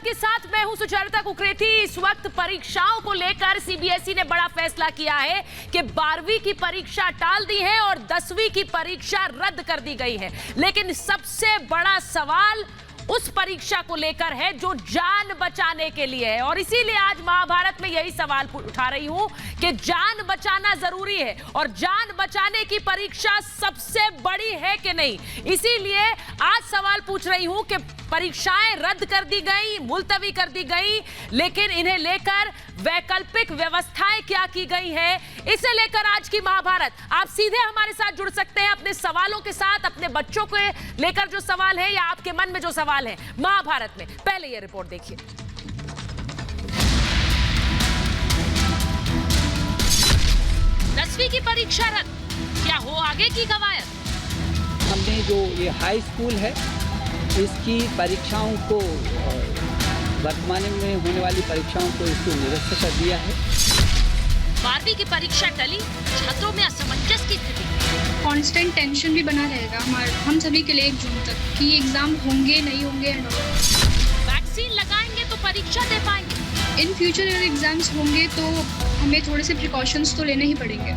आपके साथ मैं हूं सुचरिता कुकरेती। इस वक्त परीक्षाओं को लेकर सीबीएसई ने बड़ा फैसला किया है कि 12वीं की परीक्षा टाल दी है और 10वीं की परीक्षा रद्द कर दी गई है। लेकिन सबसे बड़ा सवाल उस परीक्षा को लेकर है जो जान बचाने के लिए है, और इसीलिए आज महाभारत में यही सवाल उठा रही हूं कि जान बचाना जरूरी है और जान बचाने की परीक्षा सबसे बड़ी है कि नहीं। इसीलिए आज सवाल पूछ रही हूं कि परीक्षाएं रद्द कर दी गई, मुलतवी कर दी गई, लेकिन इन्हें लेकर वैकल्पिक व्यवस्थाएं क्या की गई है, इसे लेकर आज की महाभारत। आप सीधे हमारे साथ जुड़ सकते हैं अपने सवालों के साथ, अपने बच्चों को लेकर जो सवाल है या आपके मन में जो सवाल है महाभारत में। पहले ये रिपोर्ट देखिए। दसवीं की परीक्षा रद्द, क्या हो आगे की कवायद? हमने जो ये हाई स्कूल है इसकी परीक्षाओं को, वर्तमान में होने वाली परीक्षाओं को इसको निरस्त कर दिया है। 12वीं की परीक्षा टली, छात्रों में असमंजस की स्थिति। कांस्टेंट टेंशन भी बना रहेगा हम सभी के लिए 1 जून तक कि एग्जाम होंगे नहीं होंगे। वैक्सीन लगाएंगे तो परीक्षा दे पाएंगे। इन फ्यूचर अगर एग्जाम्स होंगे तो हमें थोड़े से प्रिकॉशंस तो लेने ही पड़ेंगे।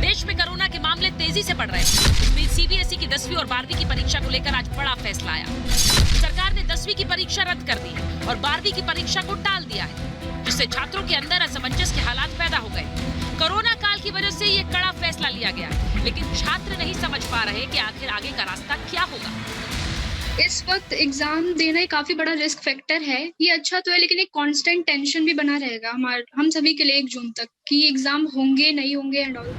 देश में कोरोना के मामले तेजी से बढ़ रहे हैं। इस बीच सीबीएसई की 10वीं और 12वीं की परीक्षा को लेकर आज बड़ा फैसला आया। सरकार ने 10वीं की परीक्षा रद्द कर दी है और 12वीं की परीक्षा को टाल दिया है, जिससे छात्रों के अंदर असमंजस के हालात पैदा हो गए। कोरोना काल की वजह से ये कड़ा फैसला लिया गया, लेकिन छात्र नहीं समझ पा रहे कि आखिर आगे का रास्ता क्या होगा। इस वक्त एग्जाम देना काफी बड़ा रिस्क फैक्टर है। ये अच्छा तो है, लेकिन एक कांस्टेंट टेंशन भी बना रहेगा हम सभी के लिए 1 जून तक कि एग्जाम होंगे नहीं होंगे एंड ऑल।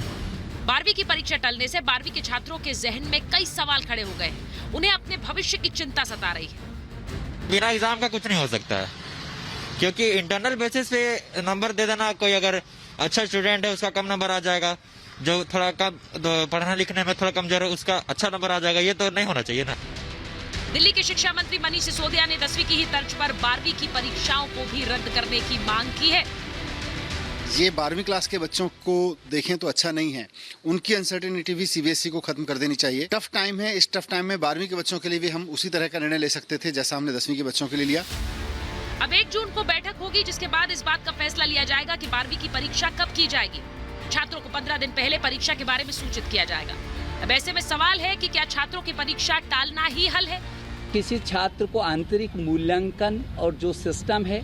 12वीं की परीक्षा टलने से 12वीं के छात्रों के जहन में कई सवाल खड़े हो गए हैं। उन्हें अपने भविष्य की चिंता सता रही है। बिना एग्जाम का कुछ नहीं हो सकता है, क्योंकि इंटरनल बेसिस पे नंबर दे देना, कोई अगर अच्छा स्टूडेंट है उसका कम नंबर आ जाएगा, जो थोड़ा कम पढ़ने लिखने में थोड़ा कमजोर है उसका अच्छा नंबर आ जाएगा। ये तो नहीं होना चाहिए ना। दिल्ली के शिक्षा मंत्री मनीष सिसोदिया ने 10वीं की ही तर्ज पर 12वीं की परीक्षाओं को भी रद्द करने की मांग की है। ये 12वीं क्लास के बच्चों को देखें तो अच्छा नहीं है। उनकी अनसर्टेनिटी भी सीबीएसई को खत्म कर देनी चाहिए। टफ टाइम है, इस टफ टाइम में 12वीं के बच्चों के लिए भी हम उसी तरह का निर्णय ले सकते थे जैसा हमने 10वीं के बच्चों के लिए लिया। अब 1 जून को बैठक होगी, जिसके बाद इस बात का फैसला लिया जाएगा कि 12वीं की परीक्षा कब की जाएगी। छात्रों को 15 दिन पहले परीक्षा के बारे में सूचित किया जाएगा। अब ऐसे में सवाल है कि क्या छात्रों की परीक्षा टालना ही हल है? किसी छात्र को आंतरिक मूल्यांकन और जो सिस्टम है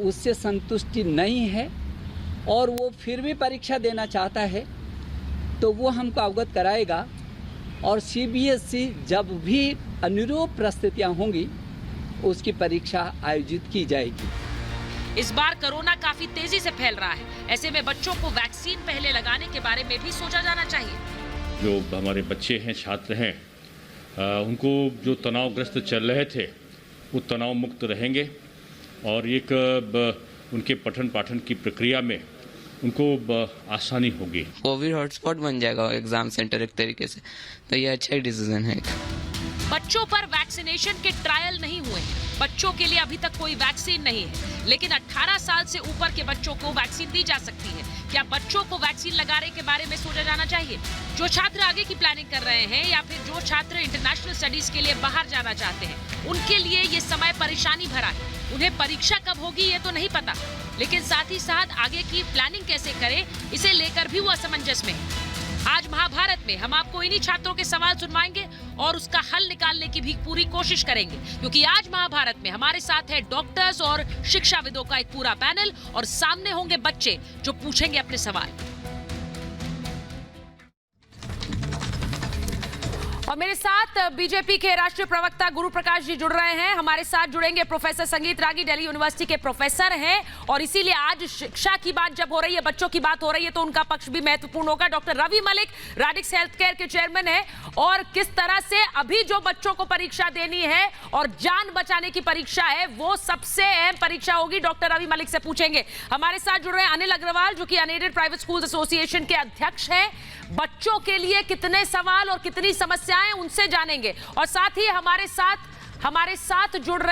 उससे संतुष्टि नहीं है और वो फिर भी परीक्षा देना चाहता है तो वो हमको अवगत कराएगा, और सीबीएसई जब भी अनुरूप परिस्थितियां होंगी उसकी परीक्षा आयोजित की जाएगी। इस बार कोरोना काफी तेजी से फैल रहा है, ऐसे में बच्चों को वैक्सीन पहले लगाने के बारे में भी सोचा जाना चाहिए। जो हमारे बच्चे हैं, छात्र हैं, उनको जो तनावग्रस्त चल रहे थे वो तनाव मुक्त रहेंगे और एक उनके पठन पाठन की प्रक्रिया में उनको आसानी होगी। कोविड हॉटस्पॉट बन जाएगा एग्जाम सेंटर एक तरीके से, तो ये अच्छा ही डिसीजन है। बच्चों पर वैक्सीनेशन के ट्रायल नहीं हुए हैं। बच्चों के लिए अभी तक कोई वैक्सीन नहीं है, लेकिन 18 साल से ऊपर के बच्चों को वैक्सीन दी जा सकती है। क्या बच्चों को वैक्सीन लगाने के बारे में सोचा जाना चाहिए? जो छात्र आगे की प्लानिंग कर रहे हैं या फिर जो छात्र इंटरनेशनल स्टडीज के लिए बाहर जाना चाहते हैं, उनके लिए ये समय परेशानी भरा है। उन्हें परीक्षा कब होगी ये तो नहीं पता, लेकिन साथ ही साथ आगे की प्लानिंग कैसे करें इसे लेकर भी वो असमंजस में है। आज महाभारत में हम आपको इन्हीं छात्रों के सवाल सुनवाएंगे और उसका हल निकालने की भी पूरी कोशिश करेंगे, क्योंकि आज महाभारत में हमारे साथ है डॉक्टर्स और शिक्षाविदों का एक पूरा पैनल और सामने होंगे बच्चे जो पूछेंगे अपने सवाल। और मेरे साथ बीजेपी के राष्ट्रीय प्रवक्ता गुरु प्रकाश जी जुड़ रहे हैं। हमारे साथ जुड़ेंगे प्रोफेसर संगीत रागी, दिल्ली यूनिवर्सिटी के प्रोफेसर हैं, और इसीलिए आज शिक्षा की बात जब हो रही है, बच्चों की बात हो रही है, तो उनका पक्ष भी महत्वपूर्ण होगा। Doctor Ravi Malik Radix health care के चेयरमैन हैं, और किस तरह से अभी जो बच्चों को परीक्षा देनी है और जान बचाने की परीक्षा है वो सबसे अहम परीक्षा होगी, डॉक्टर रवि मलिक से पूछेंगे। हमारे साथ जुड़ रहे हैं अनिल अग्रवाल, जो कि अनएडेड प्राइवेट स्कूल एसोसिएशन के अध्यक्ष हैं। बच्चों के लिए कितने सवाल और कितनी समस्याएं उनसे जानेंगे, और साथ ही हमारे साथ हमारे साथ जुड़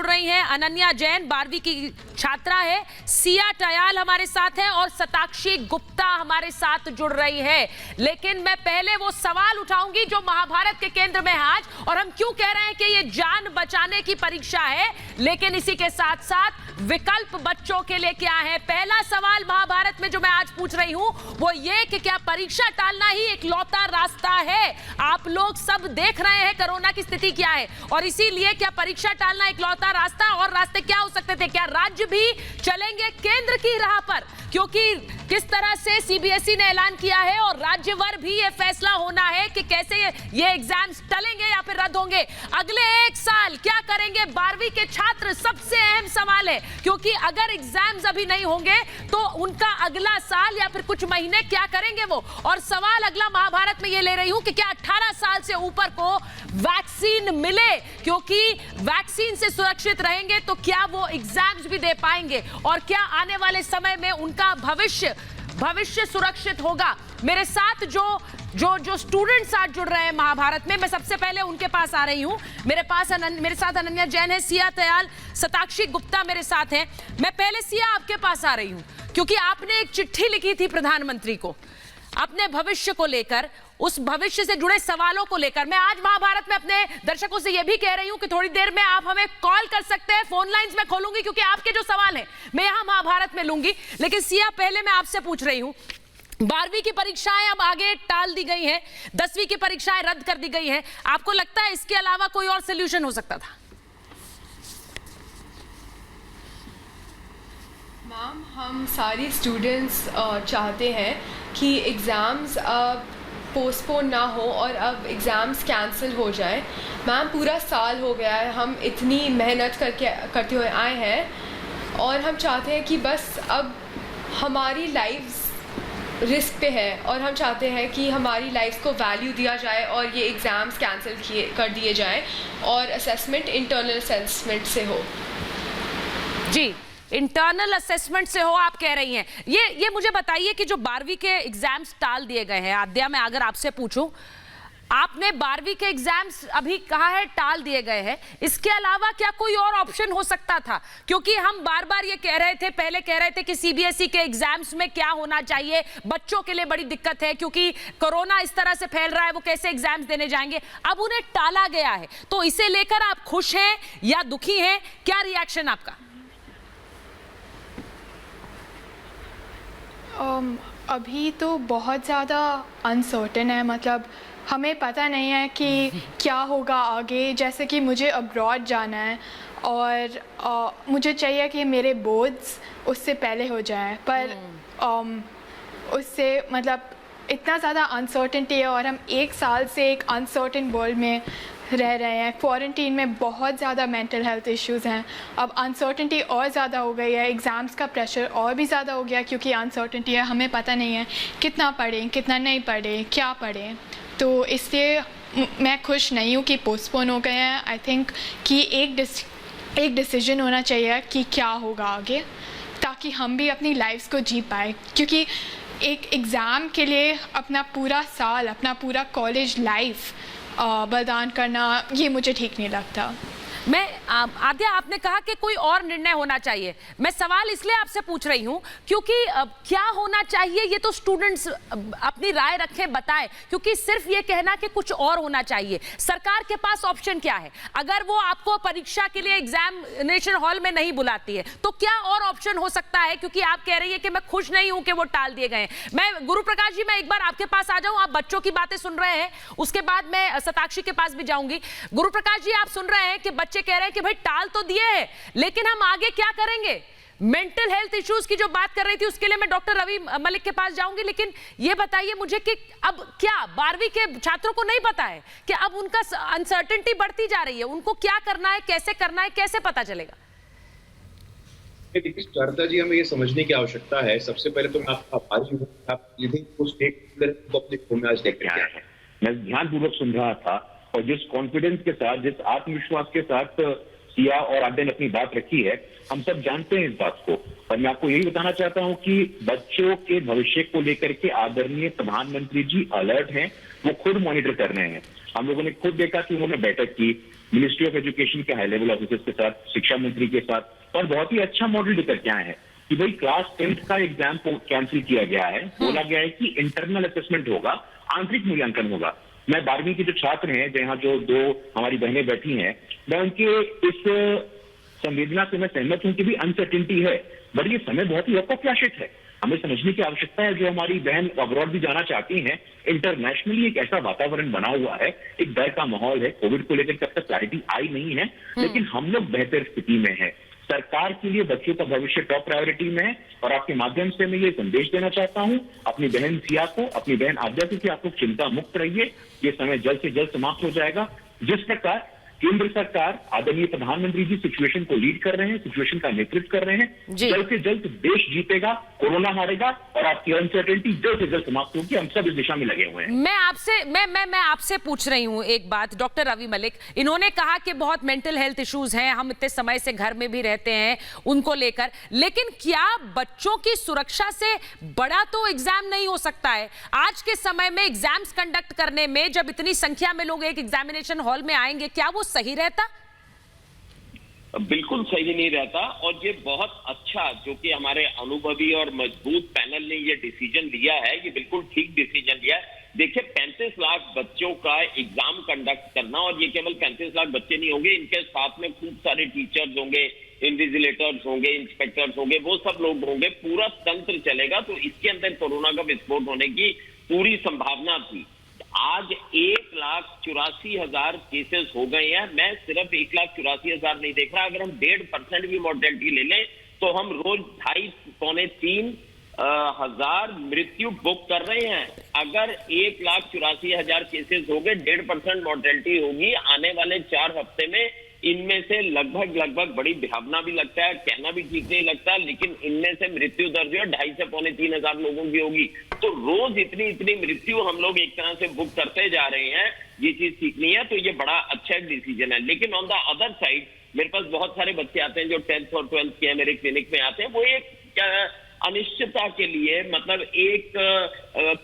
रही हैं अनन्या जैन, 12वीं की छात्रा है, सिया टयाल हमारे साथ है और सताक्षी गुप्ता हमारे साथ जुड़ रही है। लेकिन मैं पहले वो सवाल उठाऊंगी जो महाभारत के केंद्र में है आज, और हम क्यों कह रहे हैं कि ये जान बचाने की परीक्षा है, लेकिन इसी के साथ साथ विकल्प बच्चों के लिए क्या है। पहला सवाल महाभारत में जो मैं आज पूछ रही हूं वो ये कि क्या परीक्षा टालना ही इकलौता रास्ता है। आप लोग सब देख रहे हैं कोरोना की स्थिति क्या है, और इसीलिए क्या परीक्षा टालना इकलौता रास्ता, और रास्ते क्या हो सकते थे? क्या राज्य भी चलेंगे केंद्र की राह पर? क्योंकि किस तरह से सीबीएसई ने ऐलान किया है और राज्यवर भी ये फैसला होना है कि कैसे ये एग्जाम्स टलेंगे या फिर रद्द होंगे। अगले एक साल क्या करेंगे 12वीं के छात्र, सबसे अहम सवाल है, क्योंकि अगर एग्जाम्स अभी नहीं होंगे तो उनका अगला साल या फिर कुछ महीने क्या करेंगे वो। और सवाल अगला महाभारत में ये ले रही हूं कि क्या 18 साल से ऊपर को वैक्सीन मिले, क्योंकि वैक्सीन से सुरक्षित रहेंगे तो क्या वो एग्जाम्स भी दे पाएंगे, और क्या आने वाले समय में उनका भविष्य सुरक्षित होगा। मेरे साथ जो स्टूडेंट्स आज जुड़ रहे हैं महाभारत में, मैं सबसे पहले उनके पास आ रही हूं। मेरे साथ अनन्या जैन है, सिया टयाल, सताक्षी गुप्ता मेरे साथ हैं। मैं पहले सिया आपके पास आ रही हूं क्योंकि आपने एक चिट्ठी लिखी थी प्रधानमंत्री को अपने भविष्य को लेकर, उस भविष्य से जुड़े सवालों को लेकर। मैं आज महाभारत में अपने दर्शकों से यह भी कह रही हूं कि थोड़ी देर में आप हमें कॉल कर सकते हैं, फोन लाइंस में खोलूंगी क्योंकि आपके जो सवाल हैं मैं यहां महाभारत में लूंगी। लेकिन सिया, पहले मैं आपसे पूछ रही हूं, 12वीं की परीक्षाएं अब आगे टाल दी गई हैं, 10वीं की परीक्षाएं रद्द कर दी गई हैं, आपको लगता है इसके अलावा कोई और सोल्यूशन हो सकता था? मैम, हम सारी स्टूडेंट्स चाहते हैं कि एग्ज़ाम्स पोस्टपोन ना हो और अब एग्ज़ाम्स कैंसिल हो जाए। मैम, पूरा साल हो गया है, हम इतनी मेहनत करते हुए आए हैं और हम चाहते हैं कि बस अब हमारी लाइफ्स रिस्क पे है और हम चाहते हैं कि हमारी लाइफ्स को वैल्यू दिया जाए और ये एग्ज़ाम्स कैंसिल कर दिए जाएं और असेसमेंट इंटरनल असेसमेंट से हो। जी, इंटरनल असेसमेंट से हो आप कह रही हैं। ये मुझे बताइए कि जो 12वीं के एग्जाम्स टाल दिए गए हैं, आद्या मैं अगर आपसे पूछूं, आपने 12वीं के एग्जाम्स अभी कहा है टाल दिए गए हैं, इसके अलावा क्या कोई और ऑप्शन हो सकता था? क्योंकि हम बार बार ये कह रहे थे, पहले कह रहे थे कि सीबीएसई के एग्जाम्स में क्या होना चाहिए, बच्चों के लिए बड़ी दिक्कत है क्योंकि कोरोना इस तरह से फैल रहा है, वो कैसे एग्जाम्स देने जाएंगे। अब उन्हें टाला गया है, तो इसे लेकर आप खुश हैं या दुखी हैं? क्या रिएक्शन आपका? अभी तो बहुत ज़्यादा अनसर्टेन है, मतलब हमें पता नहीं है कि क्या होगा आगे। जैसे कि मुझे अब्रॉड जाना है और मुझे चाहिए कि मेरे बोर्ड्स उससे पहले हो जाएं, पर उससे मतलब इतना ज़्यादा अनसर्टेनिटी है और हम एक साल से एक अनसर्टेन वर्ल्ड में रह रहे हैं। क्वारंटीन में बहुत ज़्यादा मेंटल हेल्थ इश्यूज़ हैं, अब अनसर्टेनिटी और ज़्यादा हो गई है, एग्ज़ाम्स का प्रेशर और भी ज़्यादा हो गया क्योंकि अनसर्टेनिटी है, हमें पता नहीं है कितना पढ़ें कितना नहीं पढ़ें, क्या पढ़ें। तो इसलिए मैं खुश नहीं हूँ कि पोस्टपोन हो गए हैं। आई थिंक कि एक डिसीजन होना चाहिए कि क्या होगा आगे, ताकि हम भी अपनी लाइफ्स को जी पाए, क्योंकि एक एग्ज़ाम के लिए अपना पूरा साल, अपना पूरा कॉलेज लाइफ बलिदान करना, ये मुझे ठीक नहीं लगता। मैं आद्या, आपने कहा कि कोई और निर्णय होना चाहिए। मैं सवाल इसलिए आपसे पूछ रही हूं क्योंकि क्या होना चाहिए ये तो स्टूडेंट्स अपनी राय रखें, बताएं, क्योंकि सिर्फ ये कहना कि कुछ और होना चाहिए, सरकार के पास ऑप्शन क्या है? अगर वो आपको परीक्षा के लिए एग्जामिनेशन हॉल में नहीं बुलाती है तो क्या और ऑप्शन हो सकता है? क्योंकि आप कह रही है कि मैं खुश नहीं हूं कि वो टाल दिए गए। मैं गुरु प्रकाश जी, मैं एक बार आपके पास आ जाऊं, आप बच्चों की बातें सुन रहे हैं, उसके बाद मैं सताक्षी के पास भी जाऊंगी। गुरु प्रकाश जी, आप सुन रहे हैं कि बच्चे कह रहे हैं कि भाई टाल तो दिए हैं, लेकिन हम आगे क्या करेंगे? मेंटल हेल्थ इश्यूज की जो बात कर रही थी उसके लिए मैं डॉक्टर रवि मलिक के पास जाऊंगी, लेकिन ये बताइए मुझे कि अब क्या 12वीं के छात्रों को नहीं पता है कि अब उनका अनसर्टेनिटी बढ़ती जा रही है, उनको क्या करना है, कैसे करना है, कैसे पता चलेगा? देखिए शारदा जी, हमें ये समझने की आवश्यकता है। सबसे पहले तो मैं आपका आभारी हूँ, आप अपने आज देख रहे हैं। मैं ध्यानपूर्वक सुन रहा था और जिस कॉन्फिडेंस के साथ, जिस आत्मविश्वास के साथ किया और आपने अपनी बात रखी है, हम सब जानते हैं इस बात को। और मैं आपको यही बताना चाहता हूं कि बच्चों के भविष्य को लेकर के आदरणीय प्रधानमंत्री जी अलर्ट हैं, वो खुद मॉनिटर कर रहे हैं। हम लोगों ने खुद देखा कि उन्होंने बैठक की मिनिस्ट्री ऑफ एजुकेशन के हाई लेवल ऑफिसर्स के साथ, शिक्षा मंत्री के साथ, और बहुत ही अच्छा मॉडल लेकर के आए हैं कि भाई क्लास 10th का एग्जाम को कैंसिल किया गया है। बोला गया है कि इंटरनल असेसमेंट होगा, आंतरिक मूल्यांकन होगा। मैं 12वीं के जो छात्र हैं, जहां जो 2 हमारी बहनें बैठी हैं, मैं उनके इस संवेदना से मैं सहमत हूं कि भी अनसर्टिनिटी है, बट ये समय बहुत ही अप्रत्याशित है। हमें समझने की आवश्यकता है, जो हमारी बहन अब्रॉड भी जाना चाहती हैं, इंटरनेशनली एक ऐसा वातावरण बना हुआ है, एक डर का माहौल है। कोविड को लेकर तब तक क्लैरिटी आई नहीं है, लेकिन हम लोग बेहतर स्थिति में हैं। सरकार के लिए बच्चों का भविष्य टॉप प्रायोरिटी में है, और आपके माध्यम से मैं ये संदेश देना चाहता हूं अपनी बहन सिया को, अपनी बहन आद्या को, कि आप लोग चिंता मुक्त रहिए, ये समय जल्द से जल्द समाप्त हो जाएगा। जिस प्रकार केंद्र सरकार आदरणीय प्रधानमंत्री जी सिचुएशन को लीड कर रहे हैं, सिचुएशन का नेतृत्व कर रहे हैं, जल्द से जल्द देश जीतेगा, कोरोना हारेगा, और आपकी अनसर्टेनिटी जल्द से जल्द समाप्त होगी। हम सब इस दिशा में लगे हुए हैं। मैं आपसे पूछ रही हूं एक बात, डॉक्टर रवि मलिक, इन्होंने कहा कि बहुत मेंटल हेल्थ इश्यूज हैं, हम इतने समय से घर में भी रहते हैं उनको लेकर, लेकिन क्या बच्चों की सुरक्षा से बड़ा तो एग्जाम नहीं हो सकता है? आज के समय में एग्जाम्स कंडक्ट करने में जब इतनी संख्या में लोग एक एग्जामिनेशन हॉल में आएंगे, क्या वो सही रहता? बिल्कुल सही नहीं रहता, और ये बहुत अच्छा जो कि हमारे अनुभवी और मजबूत पैनल ने ये डिसीजन लिया है, ये बिल्कुल ठीक डिसीजन लिया है। देखिए, 35 लाख बच्चों का एग्जाम कंडक्ट करना, और ये केवल 35 लाख बच्चे नहीं होंगे, इनके साथ में खूब सारे टीचर्स होंगे, इन्विजिलेटर्स होंगे, इंस्पेक्टर्स होंगे, वो सब लोग होंगे, पूरा तंत्र चलेगा। तो इसके अंदर कोरोना का विस्फोट होने की पूरी संभावना थी। आज 1,84,000 केसेस हो गए हैं। मैं सिर्फ 1,84,000 नहीं देख रहा, अगर हम 1.5% भी मोर्टेलिटी ले लें तो हम रोज 2,500-3,000 मृत्यु बुक कर रहे हैं। अगर 1,84,000 केसेस हो गए, 1.5% मोर्टेलिटी होगी आने वाले 4 हफ्ते में। इनमें से लगभग बड़ी भावना भी लगता है, कहना भी ठीक नहीं लगता, लेकिन इनमें से मृत्यु दर जो है 2,500 से 3,500 लोगों की होगी। तो रोज इतनी मृत्यु हम लोग एक तरह से बुक करते जा रहे हैं, ये चीज ठीक नहीं है। तो ये बड़ा अच्छा डिसीजन है। लेकिन ऑन द अदर साइड, मेरे पास बहुत सारे बच्चे आते हैं जो 10th और 12th के मेरे क्लिनिक में आते हैं, वो एक अनिश्चितता के लिए, मतलब एक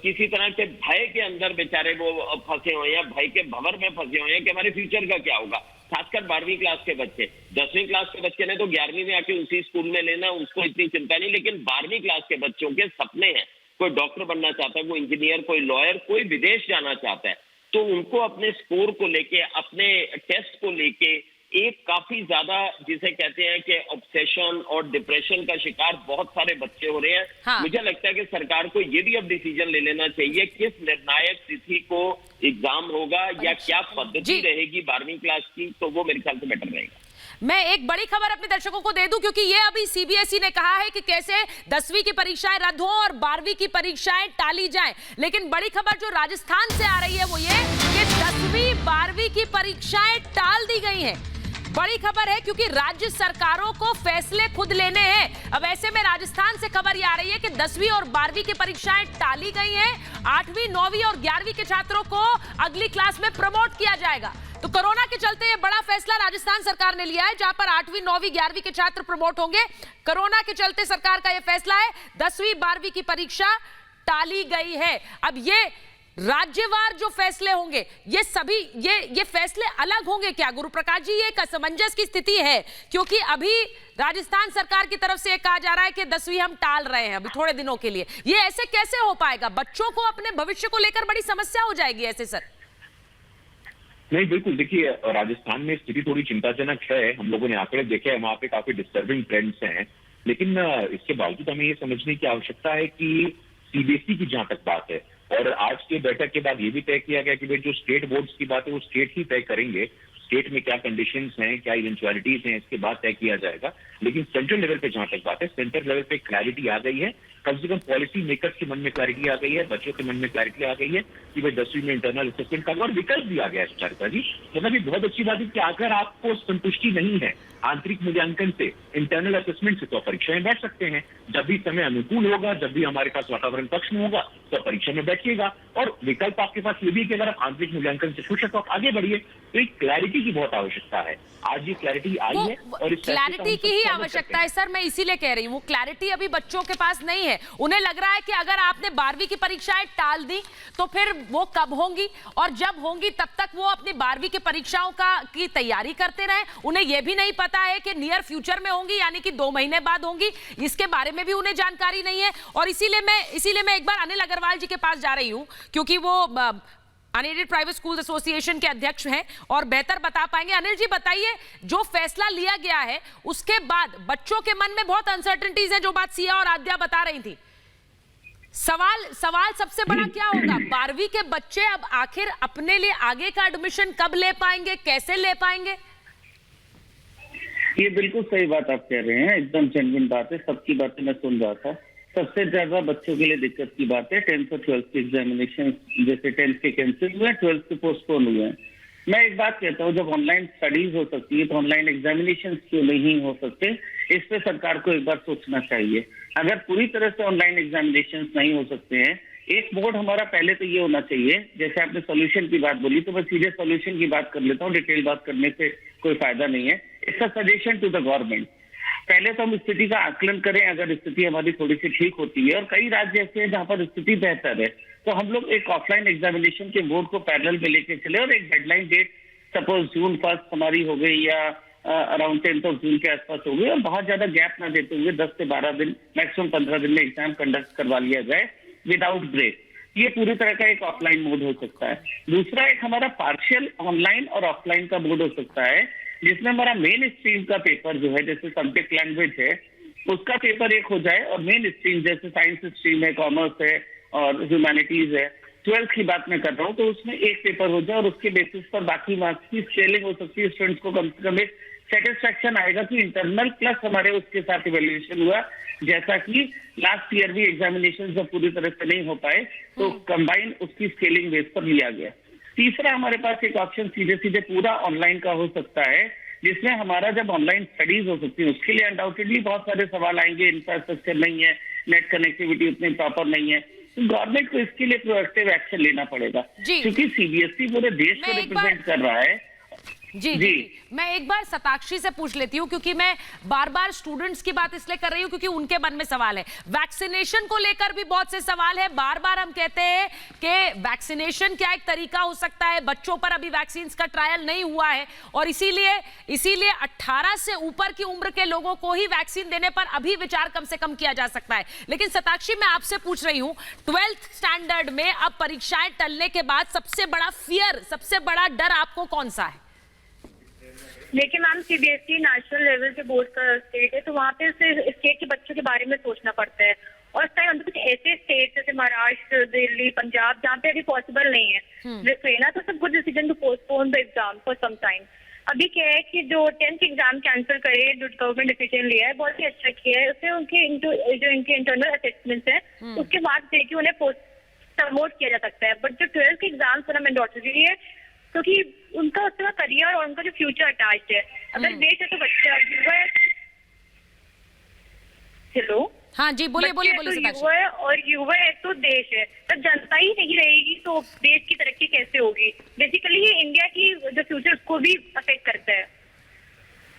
किसी तरह के भय के अंदर बेचारे वो फंसे हुए हैं, भय के भंवर में फंसे हुए हैं कि हमारे फ्यूचर का क्या होगा। खासकर 12वीं क्लास के बच्चे, 10वीं क्लास के बच्चे ने तो 11वीं में आके उसी स्कूल में लेना, उसको इतनी चिंता नहीं, लेकिन 12वीं क्लास के बच्चों के सपने हैं, कोई डॉक्टर बनना चाहता है, कोई इंजीनियर, कोई लॉयर, कोई विदेश जाना चाहता है, तो उनको अपने स्कोर को लेके, अपने टेस्ट को लेके एक काफी ज्यादा, जिसे कहते हैं कि ऑब्सेशन और डिप्रेशन का शिकार बहुत सारे बच्चे हो रहे हैं। हाँ। मुझे लगता है कि सरकार को ये भी अब डिसीजन ले लेना चाहिए किस निर्णायक तिथि को एग्जाम होगा या क्या पद्धति रहेगी 12वीं क्लास की, तो वो मेरे ख्याल से बेटर रहेगा। मैं एक बड़ी खबर अपने दर्शकों को दे दूं, क्योंकि ये अभी सीबीएसई ने कहा है कि कैसे 10वीं की परीक्षाएं रद्द हो और 12वीं की परीक्षाएं टाली जाएं। लेकिन बड़ी खबर जो राजस्थान से आ रही है वो ये कि 10वीं 12वीं की परीक्षाएं टाल दी गई हैं। बड़ी खबर है, क्योंकि राज्य सरकारों को फैसले खुद लेने हैं। अब ऐसे में राजस्थान से खबर ये आ रही है कि 10वीं और 12वीं की परीक्षाएं टाली गई हैं। 8वीं 9वीं और 11वीं के छात्रों को अगली क्लास में प्रमोट किया जाएगा। तो कोरोना के चलते ये बड़ा फैसला राजस्थान सरकार ने लिया है, जहां पर 8वीं 9वीं 11वीं के छात्र प्रमोट होंगे। कोरोना के चलते सरकार का यह फैसला है, 10वीं 12वीं की परीक्षा टाली गई है। अब ये राज्यवार जो फैसले होंगे, ये सभी ये फैसले अलग होंगे क्या गुरु प्रकाश जी? ये एक असमंजस की स्थिति है, क्योंकि अभी राजस्थान सरकार की तरफ से कहा जा रहा है कि 10वीं हम टाल रहे हैं अभी थोड़े दिनों के लिए। ये ऐसे कैसे हो पाएगा? बच्चों को अपने भविष्य को लेकर बड़ी समस्या हो जाएगी ऐसे सर। नहीं, बिल्कुल, देखिए राजस्थान में स्थिति थोड़ी चिंताजनक है। हम लोगों ने आंकड़े देखे हैं, वहां पे काफी डिस्टर्बिंग ट्रेंड्स हैं, लेकिन इसके बावजूद हमें ये समझने की आवश्यकता है कि सीबीएसई की जहां तक बात है, और आज के बैठक के बाद ये भी तय किया गया कि भाई जो स्टेट बोर्ड्स की बात है वो स्टेट ही तय करेंगे, स्टेट में क्या कंडीशंस हैं, क्या इवेंचुअलिटीज हैं, इसके बाद तय किया जाएगा। लेकिन सेंट्रल लेवल पे जहां तक बात है, सेंट्रल लेवल पे क्लैरिटी आ गई है कम से कम पॉलिसी मेकर्स के मन में क्लैरिटी आ गई है, बच्चों के मन में क्लैरिटी आ गई है कि भाई 10वीं में इंटरनल असेसमेंट का और विकल्प भी आ गया है सुचारिता जी। मतलब ये बहुत अच्छी बात है कि अगर आपको संतुष्टि नहीं है आंतरिक मूल्यांकन से, इंटरनल असेसमेंट से, तो परीक्षा में बैठ सकते हैं। जब भी समय अनुकूल होगा, जब भी हमारे पास वातावरण पक्ष में होगा, तो परीक्षा में बैठिएगा। और विकल्प आपके पास ये भी कि अगर आप आंतरिक मूल्यांकन से खुश है तो आप आगे बढ़िए। तो एक क्लैरिटी की बहुत आवश्यकता है। आज ये क्लैरिटी आई है और इस क्लैरिटी की ही आवश्यकता है सर, मैं इसीलिए कह रही हूँ। क्लैरिटी अभी बच्चों के पास नहीं है। उन्हें लग रहा है कि अगर आपने 12वीं की परीक्षाएं टाल दी तो फिर वो कब होंगी, और जब होंगी तब तक वो अपनी 12वीं की परीक्षाओं की तैयारी करते रहे। उन्हें यह भी नहीं पता है कि नियर फ्यूचर में होंगी, यानी कि 2 महीने बाद होंगी, इसके बारे में भी उन्हें जानकारी नहीं है। और इसीलिए मैं एक बार अनिल अग्रवाल जी के पास जा रही हूँ, क्योंकि वो अनएडेड प्राइवेट स्कूल एसोसिएशन के अध्यक्ष हैं और बेहतर बता पाएंगे। अनिल जी बताइए, जो फैसला लिया गया है उसके बाद बच्चों के मन में बहुत अनसर्टेनिटीज हैं, जो बात सिया और आद्या बता रही थी। सवाल सबसे बड़ा क्या होगा, 12वीं के बच्चे अब आखिर अपने लिए आगे का एडमिशन कब ले पाएंगे, कैसे ले पाएंगे? ये बिल्कुल सही बात आप कह रहे हैं, एकदम जेन्युइन बात है। सबकी बातें मैं सुन रहा था। सबसे ज्यादा बच्चों के लिए दिक्कत की बात है 10th और 12th के एग्जामिनेशन, जैसे 10th के कैंसिल हुए, 12th के पोस्टपोन हुए हैं। मैं एक बात कहता हूँ, जब ऑनलाइन स्टडीज हो सकती है तो ऑनलाइन एग्जामिनेशन क्यों नहीं हो सकते? इस पे सरकार को एक बार सोचना चाहिए। अगर पूरी तरह से ऑनलाइन एग्जामिनेशन नहीं हो सकते हैं, एक मोड हमारा पहले तो ये होना चाहिए। जैसे आपने सोल्यूशन की बात बोली, तो मैं सीधे सोल्यूशन की बात कर लेता हूँ, डिटेल बात करने से कोई फायदा नहीं है। It's a suggestion to the government. पहले तो हम स्थिति का आकलन करें। अगर स्थिति हमारी थोड़ी सी ठीक होती है, और कई राज्य ऐसे हैं जहाँ पर स्थिति बेहतर है, तो हम लोग एक ऑफलाइन एग्जामिनेशन के मोड को पैरेलल में लेके चले, और एक डेडलाइन डेट सपोज जून 1 हमारी हो गई, या अराउंड 10th ऑफ जून के आसपास हो गई, और बहुत ज्यादा गैप ना देते हुए 10 से 12 दिन, मैक्सिमम 15 दिन में एग्जाम कंडक्ट करवा लिया जाए विदाउट ब्रेक। ये पूरी तरह का एक ऑफलाइन मोड हो सकता है। दूसरा एक हमारा पार्शियल ऑनलाइन और ऑफलाइन का मोड हो सकता है, जिसमें हमारा मेन स्ट्रीम का पेपर जो है, जैसे सब्जेक्ट लैंग्वेज है, उसका पेपर एक हो जाए, और मेन स्ट्रीम जैसे साइंस स्ट्रीम है, कॉमर्स है और ह्यूमैनिटीज है, 12th की बात मैं कर रहा हूँ, तो उसमें एक पेपर हो जाए, और उसके बेसिस पर बाकी मार्क्स की स्केलिंग हो सकती है। स्टूडेंट्स को कम से कम एक सेटिस्फेक्शन आएगा कि इंटरनल प्लस हमारे उसके साथ इवेल्युएशन हुआ, जैसा कि लास्ट ईयर भी एग्जामिनेशन जब पूरी तरह से नहीं हो पाए तो कंबाइन उसकी स्केलिंग बेस पर लिया गया। तीसरा हमारे पास एक ऑप्शन सीधे पूरा ऑनलाइन का हो सकता है, जिसमें हमारा जब ऑनलाइन स्टडीज हो सकती है, उसके लिए अनडाउटेडली बहुत सारे सवाल आएंगे। इंफ्रास्ट्रक्चर नहीं है, नेट कनेक्टिविटी उतनी प्रॉपर नहीं है, तो गवर्नमेंट को इसके लिए प्रोएक्टिव एक्शन लेना पड़ेगा, क्योंकि सीबीएसई पूरे देश को रिप्रेजेंट कर रहा है। जी मैं एक बार सताक्षी से पूछ लेती हूँ, क्योंकि मैं बार बार स्टूडेंट्स की बात इसलिए कर रही हूँ क्योंकि उनके मन में सवाल है। वैक्सीनेशन को लेकर भी बहुत से सवाल है। बार बार हम कहते हैं कि वैक्सीनेशन क्या एक तरीका हो सकता है, बच्चों पर अभी वैक्सीन का ट्रायल नहीं हुआ है, और इसीलिए 18 से ऊपर की उम्र के लोगों को ही वैक्सीन देने पर अभी विचार कम से कम किया जा सकता है। लेकिन सताक्षी, मैं आपसे पूछ रही हूँ, 12th स्टैंडर्ड में अब परीक्षाएं टलने के बाद सबसे बड़ा फियर, सबसे बड़ा डर आपको कौन सा है? देखिए मैम, सीबीएसई नेशनल लेवल के बोर्ड का स्टेट है, तो वहाँ पे स्टेट के बच्चों के बारे में सोचना पड़ता है। और इस टाइम हम तो कुछ ऐसे स्टेट जैसे महाराष्ट्र, दिल्ली, पंजाब, जहाँ पे अभी पॉसिबल नहीं है लेना, तो सब good decision to postpone the exam for some time. अभी क्या है कि जो 10th एग्जाम कैंसिल करे, जो गवर्नमेंट डिसीजन लिया है बहुत ही अच्छा किया है। उससे उनके जो इनके इंटरनल असेसमेंट है उसके बाद देखिए उन्हें प्रमोट किया जा सकता है। बट जो 12th के एग्जाम होना मैंडेटरी है, क्योंकि उनका उसका करियर और उनका जो फ्यूचर अटैच्ड है। अगर देश है तो बच्चा हेलो हाँ जी बोलिए युवा है, और युवा है तो देश है। तब जनता ही नहीं रहेगी तो देश की तरक्की कैसे होगी? बेसिकली ये इंडिया की जो फ्यूचर को भी अफेक्ट करता है।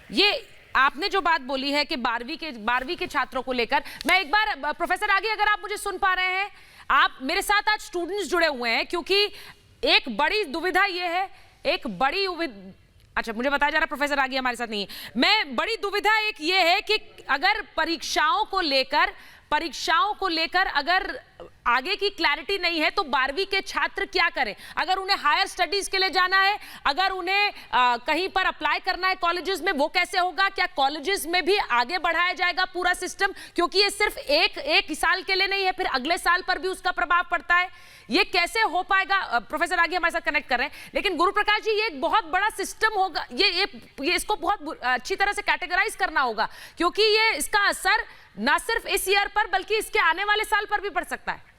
ये आपने जो बात बोली है कि 12वीं के छात्रों को लेकर, मैं एक बार प्रोफेसर आगे, अगर आप मुझे सुन पा रहे हैं, आप मेरे साथ आज स्टूडेंट्स जुड़े हुए हैं, क्योंकि एक बड़ी दुविधा ये है, अच्छा मुझे बताया जा रहा प्रोफेसर आगे हमारे साथ नहीं है। मैं बड़ी दुविधा एक ये है कि अगर परीक्षाओं को लेकर अगर आगे की क्लैरिटी नहीं है तो 12वीं के छात्र क्या करें? अगर उन्हें हायर स्टडीज के लिए जाना है, अगर उन्हें कहीं पर अप्लाई करना है कॉलेजेस में, वो कैसे होगा? क्या कॉलेजेस में भी आगे बढ़ाया जाएगा पूरा सिस्टम? क्योंकि ये सिर्फ एक साल के लिए नहीं है, फिर अगले साल पर भी उसका प्रभाव पड़ता है। ये कैसे हो पाएगा? प्रोफेसर आगे हमारे साथ कनेक्ट कर रहे हैं। लेकिन गुरु प्रकाश जी, ये एक बहुत बड़ा सिस्टम होगा, ये इसको बहुत अच्छी तरह से कैटेगराइज करना होगा, क्योंकि ये इसका असर ना सिर्फ इस ईयर पर बल्कि इसके आने वाले साल पर भी पड़ सकता है।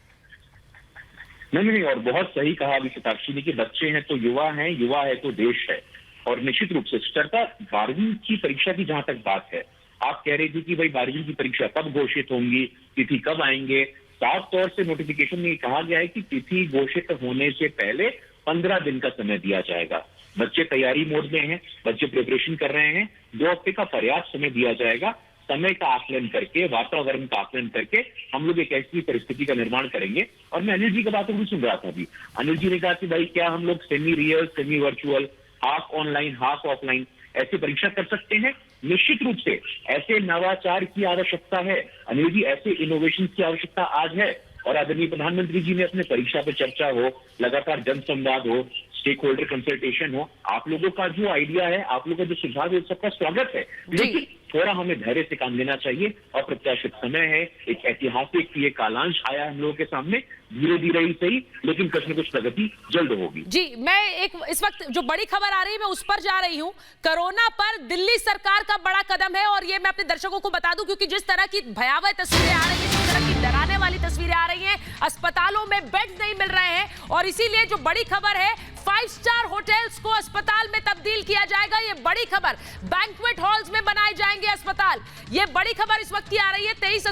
नहीं, और बहुत सही कहा अभी शताक्षी ने कि बच्चे हैं तो युवा हैं, युवा है तो देश है। और निश्चित रूप से चर्चा 12वीं की परीक्षा की जहां तक बात है, आप कह रही थी कि भाई 12वीं की परीक्षा कब घोषित होंगी, तिथि कब आएंगे। साफ तौर से नोटिफिकेशन में कहा गया है कि तिथि घोषित होने से पहले 15 दिन का समय दिया जाएगा। बच्चे तैयारी मोड में हैं, बच्चे प्रिपरेशन कर रहे हैं, 2 हफ्ते का पर्याप्त समय दिया जाएगा। समय का आकलन करके, वातावरण का आकलन करके हम लोग एक ऐसी परिस्थिति का निर्माण करेंगे। और मैं अनिल जी की बातों को सुन रहा था अभी, अनिल जी ने कहा कि भाई क्या हम लोग semi real, semi virtual, half online, half offline ऐसी परीक्षा कर सकते हैं? निश्चित रूप से ऐसे नवाचार की आवश्यकता है अनिल जी, ऐसे इनोवेशन की आवश्यकता आज है। और आदरणीय प्रधानमंत्री जी ने अपने परीक्षा पर चर्चा हो, लगातार जन संवाद हो, स्टेक होल्डर कंसल्टेशन हो, आप लोगों का जो आइडिया है, आप लोगों का जो सुझाव है, सबका स्वागत है। लेकिन थोड़ा हमें धैर्य से काम लेना चाहिए। अप्रत्याशित समय है, एक ऐतिहासिक ये कालांश आया हम लोगों के सामने, धीरे धीरे ही सही, लेकिन कुछ न कुछ प्रगति जल्द होगी। जी, मैं इस वक्त जो बड़ी खबर आ रही है मैं उस पर जा रही हूं। कोरोना पर दिल्ली सरकार का बड़ा कदम है और ये मैं अपने दर्शकों को बता दूं, क्योंकि जिस तरह की भयावह तस्वीरें आ रही है, जिस तरह की डराने वाली तस्वीरें आ रही हैं, अस्पतालों में बेड नहीं मिल रहे हैं और इसीलिए जो बड़ी खबर है, 5 स्टार होटल्स को अस्पताल में तब्दील किया जाएगा। ये बड़ी खबर, बैंक्वेट हॉल्स में बनाए जाएंगे अस्पताल। ये बड़ी खबर इस वक्त की आ रही है। 23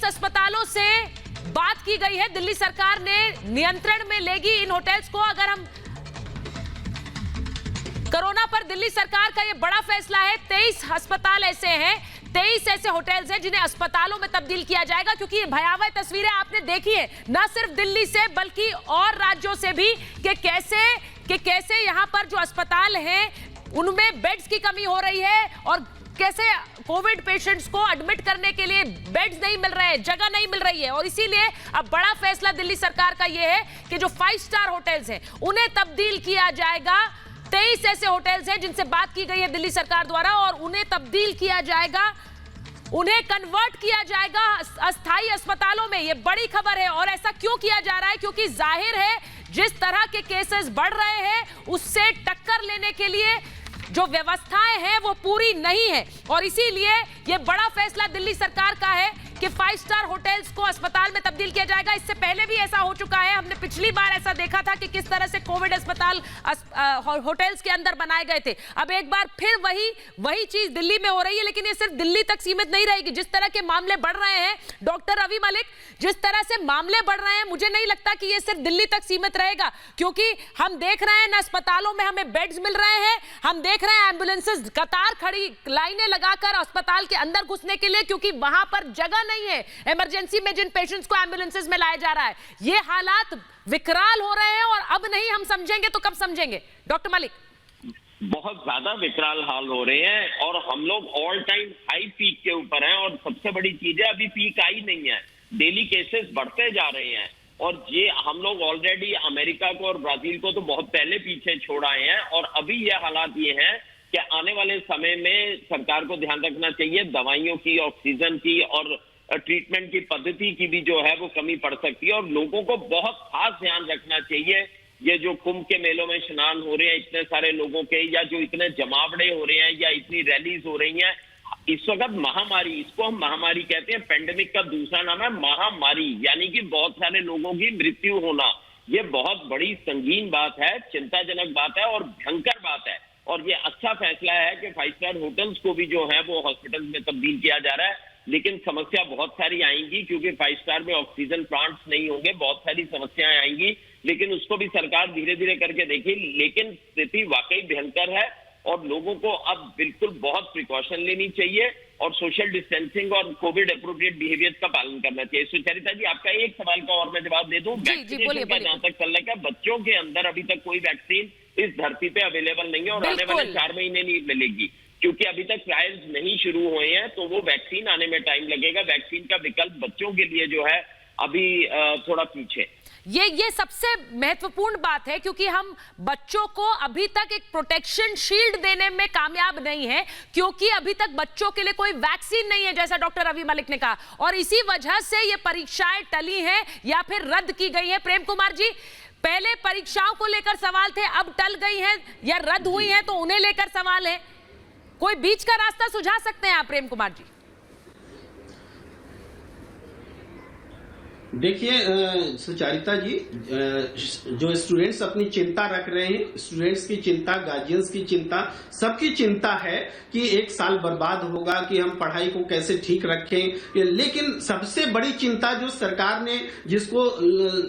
अस्पतालों से बात की गई है। दिल्ली सरकार ने नियंत्रण में लेगी इन होटल्स को। अगर हम कोरोना पर दिल्ली सरकार का ये बड़ा फैसला है। 23 अस्पताल ऐसे हैं, 23 ऐसे होटल्स हैं जिन्हें अस्पतालों में तब्दील किया जाएगा, क्योंकि ये भयावह तस्वीरें आपने देखी है न सिर्फ दिल्ली से बल्कि और राज्यों से भी कि कैसे यहां पर जो अस्पताल हैं उनमें बेड्स की कमी हो रही है और कैसे कोविड पेशेंट्स को एडमिट करने के लिए बेड्स नहीं मिल रहे हैं, जगह नहीं मिल रही है। और इसीलिए अब बड़ा फैसला दिल्ली सरकार का यह है कि जो 5 स्टार होटल्स हैं उन्हें तब्दील किया जाएगा। 23 ऐसे होटल्स हैं जिनसे बात की गई है दिल्ली सरकार द्वारा और उन्हें तब्दील किया जाएगा, उन्हें कन्वर्ट किया जाएगा अस्थायी अस्पतालों में। यह बड़ी खबर है। और ऐसा क्यों किया जा रहा है? क्योंकि जाहिर है जिस तरह के केसेस बढ़ रहे हैं उससे टक्कर लेने के लिए जो व्यवस्थाएं हैं वो पूरी नहीं है और इसीलिए यह बड़ा फैसला दिल्ली सरकार का है कि 5 स्टार होटल्स को अस्पताल में तब्दील किया जाएगा। इससे पहले भी ऐसा हो चुका है। हमने पिछली बार ऐसा देखा था कि किस तरह से कोविड अस्पताल होटल्स के अंदर बनाए गए थे। अब एक बार फिर वही चीज दिल्ली में हो रही है, लेकिन ये सिर्फ दिल्ली तक सीमित नहीं रहेगी। जिस तरह के मामले बढ़ रहे हैं, डॉक्टर रवि मलिक, जिस तरह से मामले बढ़ रहे हैं, मुझे नहीं लगता कि ये सिर्फ दिल्ली तक सीमित रहेगा, क्योंकि हम देख रहे हैं न अस्पतालों में हमें बेड्स मिल रहे हैं, हम देख रहे हैं एम्बुलेंसेस कतार खड़ी लाइनें लगाकर अस्पताल के अंदर घुसने के लिए, क्योंकि वहां पर जगह नहीं है इमरजेंसी में जिन पेशेंट्स को एम्बुलेंसेस में लाया जा रहा है। ये हालात विकराल हो रहे हैं और अब नहीं हम समझेंगे तो कब समझेंगे? डॉक्टर मलिक, बहुत ज्यादा विकराल हाल हो रहे हैं और हम लोग ऑल टाइम हाई पीक के ऊपर हैं और सबसे बड़ी चीज है अभी पीक आई नहीं है, डेली केसेस बढ़ते जा रहे हैं और ये हम लोग ऑलरेडी अमेरिका को और ब्राजील को तो बहुत पहले पीछे छोड़ आए हैं और अभी ये हालात ये हैं कि आने वाले समय में सरकार को ध्यान रखना चाहिए दवाइयों की, ऑक्सीजन की और ट्रीटमेंट की पद्धति की भी जो है वो कमी पड़ सकती है और लोगों को बहुत खास ध्यान रखना चाहिए। ये जो कुंभ के मेलों में स्नान हो रहे हैं इतने सारे लोगों के, या जो इतने जमावड़े हो रहे हैं या इतनी रैलीज हो रही हैं, इस वक्त महामारी, इसको हम महामारी कहते हैं, पेंडेमिक का दूसरा नाम है महामारी, यानी कि बहुत सारे लोगों की मृत्यु होना। ये बहुत बड़ी संगीन बात है, चिंताजनक बात है और भयंकर बात है और ये अच्छा फैसला है कि 5 स्टार होटल्स को भी जो है वो हॉस्पिटल्स में तब्दील किया जा रहा है। लेकिन समस्या बहुत सारी आएंगी क्योंकि 5 स्टार में ऑक्सीजन प्लांट्स नहीं होंगे, बहुत सारी समस्याएं आएंगी, लेकिन उसको भी सरकार धीरे धीरे करके देखेगी। लेकिन स्थिति वाकई भयंकर है और लोगों को अब बिल्कुल बहुत प्रिकॉशन लेनी चाहिए और सोशल डिस्टेंसिंग और कोविड अप्रोप्रिएट बिहेवियर का पालन करना चाहिए। सुचरिता जी, आपका एक सवाल का और मैं जवाब दे दूं, वैक्सीनेशन का जहां तक चल रहा है, बच्चों के अंदर अभी तक कोई वैक्सीन इस धरती पे अवेलेबल नहीं है और आने वाले 4 महीने नहीं मिलेगी क्योंकि अभी तक ट्रायल्स नहीं शुरू हुए हैं, तो वो वैक्सीन आने में टाइम लगेगा। वैक्सीन का विकल्प बच्चों के लिए जो है अभी थोड़ा पीछे। ये सबसे महत्वपूर्ण बात है क्योंकि हम बच्चों को अभी तक एक प्रोटेक्शन शील्ड देने में कामयाब नहीं है, क्योंकि अभी तक बच्चों के लिए कोई वैक्सीन नहीं है, जैसा डॉक्टर रवि मलिक ने कहा, और इसी वजह से ये परीक्षाएं टली हैं या फिर रद्द की गई हैं। प्रेम कुमार जी, पहले परीक्षाओं को लेकर सवाल थे, अब टल गई हैं या रद्द हुई हैं तो उन्हें लेकर सवाल है। कोई बीच का रास्ता सुझा सकते हैं आप प्रेम कुमार जी? देखिए सुचारिता जी, जो स्टूडेंट्स अपनी चिंता रख रहे हैं, स्टूडेंट्स की चिंता, गार्जियंस की चिंता, सबकी चिंता है कि एक साल बर्बाद होगा, कि हम पढ़ाई को कैसे ठीक रखें। लेकिन सबसे बड़ी चिंता जो सरकार ने जिसको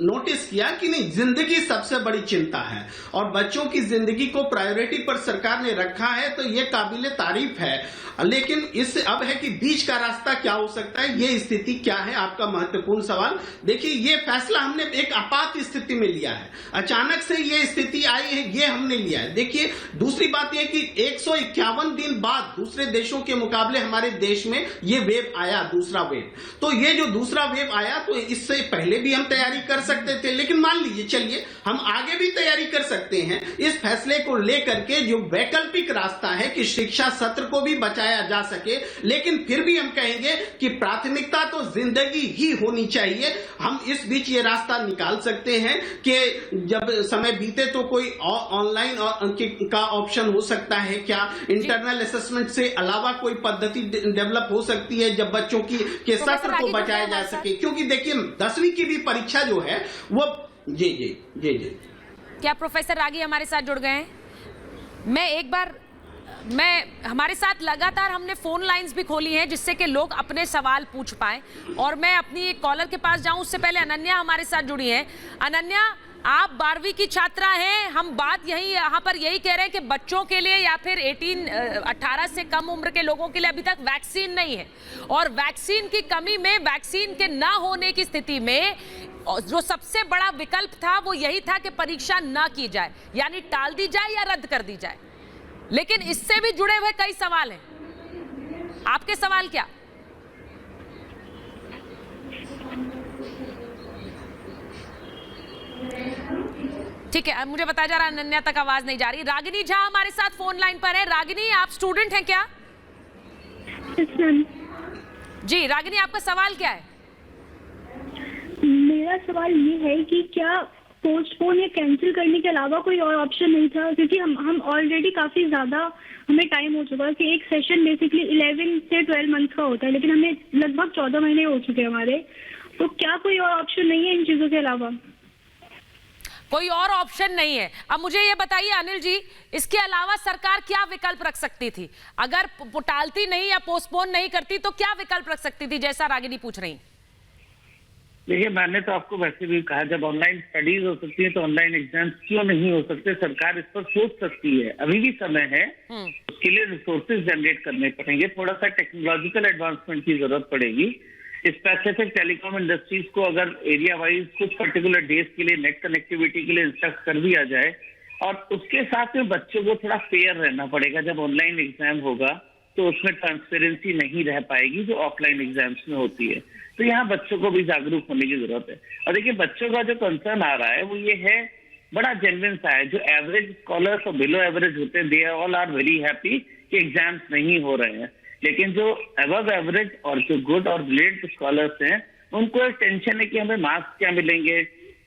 नोटिस किया कि नहीं, जिंदगी सबसे बड़ी चिंता है और बच्चों की जिंदगी को प्रायोरिटी पर सरकार ने रखा है, तो ये काबिले तारीफ है। लेकिन इससे अब है कि बीच का रास्ता क्या हो सकता है, ये स्थिति क्या है, आपका महत्वपूर्ण सवाल। देखिए, ये फैसला हमने एक आपात स्थिति में लिया है, अचानक से ये स्थिति आई है, ये हमने लिया है। देखिए, दूसरी बात यह कि 151 दिन बाद दूसरे देशों के मुकाबले हमारे देश में ये वेव आया, दूसरा वेव। तो ये जो दूसरा वेव आया, तो इससे पहले भी हम तैयारी कर सकते थे, लेकिन मान लीजिए, चलिए हम आगे भी तैयारी कर सकते हैं। इस फैसले को लेकर के जो वैकल्पिक रास्ता है कि शिक्षा सत्र को भी बचाया जा सके, लेकिन फिर भी हम कहेंगे कि प्राथमिकता तो जिंदगी ही होनी चाहिए। हम इस बीच ये रास्ता निकाल सकते हैं कि जब समय बीते तो कोई ऑनलाइन का ऑप्शन हो सकता है क्या, इंटरनल असेसमेंट से अलावा कोई पद्धति डेवलप हो सकती है जब बच्चों के सत्र को बचाया जा सके। क्योंकि देखिए, 10वीं की भी परीक्षा जो है वो जी क्या प्रोफेसर रागी हमारे साथ जुड़ गए हैं? हमारे साथ लगातार हमने फोन लाइंस भी खोली हैं जिससे कि लोग अपने सवाल पूछ पाए, और मैं अपनी एक कॉलर के पास जाऊं उससे पहले अनन्या हमारे साथ जुड़ी हैं। अनन्या, आप 12वीं की छात्रा हैं, हम बात यहाँ पर यही कह रहे हैं कि बच्चों के लिए या फिर 18 से कम उम्र के लोगों के लिए अभी तक वैक्सीन नहीं है, और वैक्सीन की कमी में, वैक्सीन के ना होने की स्थिति में जो सबसे बड़ा विकल्प था वो यही था कि परीक्षा ना की जाए, यानी टाल दी जाए या रद्द कर दी जाए। लेकिन इससे भी जुड़े हुए कई सवाल हैं, आपके सवाल क्या? ठीक है, मुझे बताया जा रहा है अनन्या तक आवाज नहीं जा रही। रागिनी झा हमारे साथ फोन लाइन पर है। रागिनी, आप स्टूडेंट हैं क्या? जी रागिनी, आपका सवाल क्या है? मेरा सवाल ये है कि क्या पोस्टपोन या कैंसिल करने के अलावा कोई और ऑप्शन नहीं था, क्योंकि हम ऑलरेडी काफी ज्यादा हमें टाइम हो चुका है कि एक सेशन बेसिकली 11 से 12 मंथ का होता है, लेकिन हमें लगभग 14 महीने हो चुके हैं हमारे। तो क्या कोई और ऑप्शन नहीं है इन चीजों के अलावा? कोई और ऑप्शन नहीं है। अब मुझे ये बताइए अनिल जी, इसके अलावा सरकार क्या विकल्प रख सकती थी? अगर टालती नहीं या पोस्टपोन नहीं करती तो क्या विकल्प रख सकती थी, जैसा रागिनी पूछ रही? देखिए, मैंने तो आपको वैसे भी कहा, जब ऑनलाइन स्टडीज हो सकती है तो ऑनलाइन एग्जाम्स क्यों नहीं हो सकते? सरकार इस पर सोच सकती है, अभी भी समय है। उसके लिए रिसोर्सेज जनरेट करने पड़ेंगे, थोड़ा सा टेक्नोलॉजिकल एडवांसमेंट की जरूरत पड़ेगी। स्पेसिफिक टेलीकॉम इंडस्ट्रीज को अगर एरिया वाइज कुछ पर्टिकुलर डेज के लिए नेट कनेक्टिविटी के लिए इंस्ट्रक्ट कर दिया जाए, और उसके साथ में बच्चों को थोड़ा फेयर रहना पड़ेगा। जब ऑनलाइन एग्जाम होगा तो उसमें ट्रांसपेरेंसी नहीं रह पाएगी जो ऑफलाइन एग्जाम्स में होती है। तो यहाँ बच्चों को भी जागरूक होने की जरूरत है। और देखिए, बच्चों का जो कंसर्न आ रहा है वो ये है, बड़ा जेन्युइन सा है। जो एवरेज स्कॉलर्स और बिलो एवरेज होते हैं, they all are very happy कि एग्जाम्स नहीं हो रहे हैं। लेकिन जो अबव एवरेज और जो गुड और ब्रिलियंट स्कॉलर्स हैं, उनको एक टेंशन है कि हमें मार्क्स क्या मिलेंगे,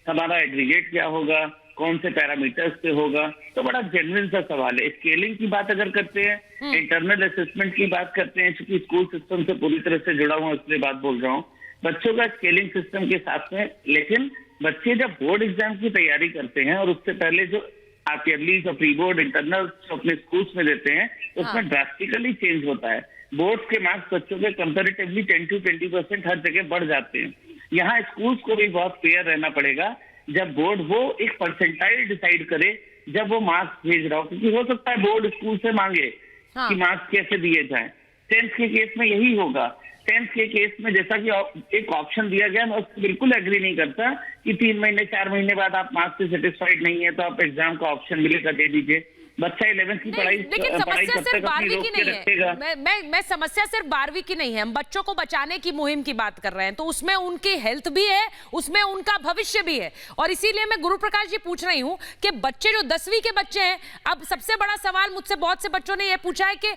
हमारा एग्रीगेट क्या होगा, कौन से पैरामीटर्स पे होगा। तो बड़ा जेन्युइन सा सवाल है। स्केलिंग की बात अगर करते हैं, इंटरनल असेसमेंट की बात करते हैं, क्योंकि स्कूल सिस्टम से पूरी तरह से जुड़ा हुआ इसलिए बात बोल रहा हूँ, बच्चों का स्केलिंग सिस्टम के साथ में। लेकिन बच्चे जब बोर्ड एग्जाम की तैयारी करते हैं और उससे पहले जो आप ईयरली और प्री बोर्ड इंटरनल अपने स्कूल्स में देते हैं, उसमें ड्रास्टिकली चेंज होता है। बोर्ड के मार्क्स बच्चों के कंपेरेटिवली 10 to 20% हर जगह बढ़ जाते हैं। यहाँ स्कूल्स को भी बहुत फेयर रहना पड़ेगा। जब बोर्ड वो एक परसेंटाइल डिसाइड करे जब वो मार्क्स भेज रहा हो, क्योंकि हो सकता है बोर्ड स्कूल से मांगे कि मार्क्स कैसे दिए जाएं। 10th के केस में यही होगा। 10th के केस में जैसा कि एक ऑप्शन दिया गया, मैं उसको बिल्कुल एग्री नहीं करता कि 3 महीने 4 महीने बाद आप मार्क्स से सेटिस्फाइड नहीं है तो आप एग्जाम का ऑप्शन मिलेगा दे दीजिए। बच्चा 11th की पढ़ाई समस्या सिर्फ 12वीं की नहीं है। मैं समस्या सिर्फ 12वीं की नहीं है, हम बच्चों को बचाने की मुहिम की बात कर रहे हैं, तो उसमें उनकी हेल्थ भी है, उसमें उनका भविष्य भी है। और इसीलिए मैं गुरु प्रकाश जी पूछ रही हूँ कि बच्चे जो 10वीं के बच्चे हैं, अब सबसे बड़ा सवाल मुझसे बहुत से बच्चों ने यह पूछा है कि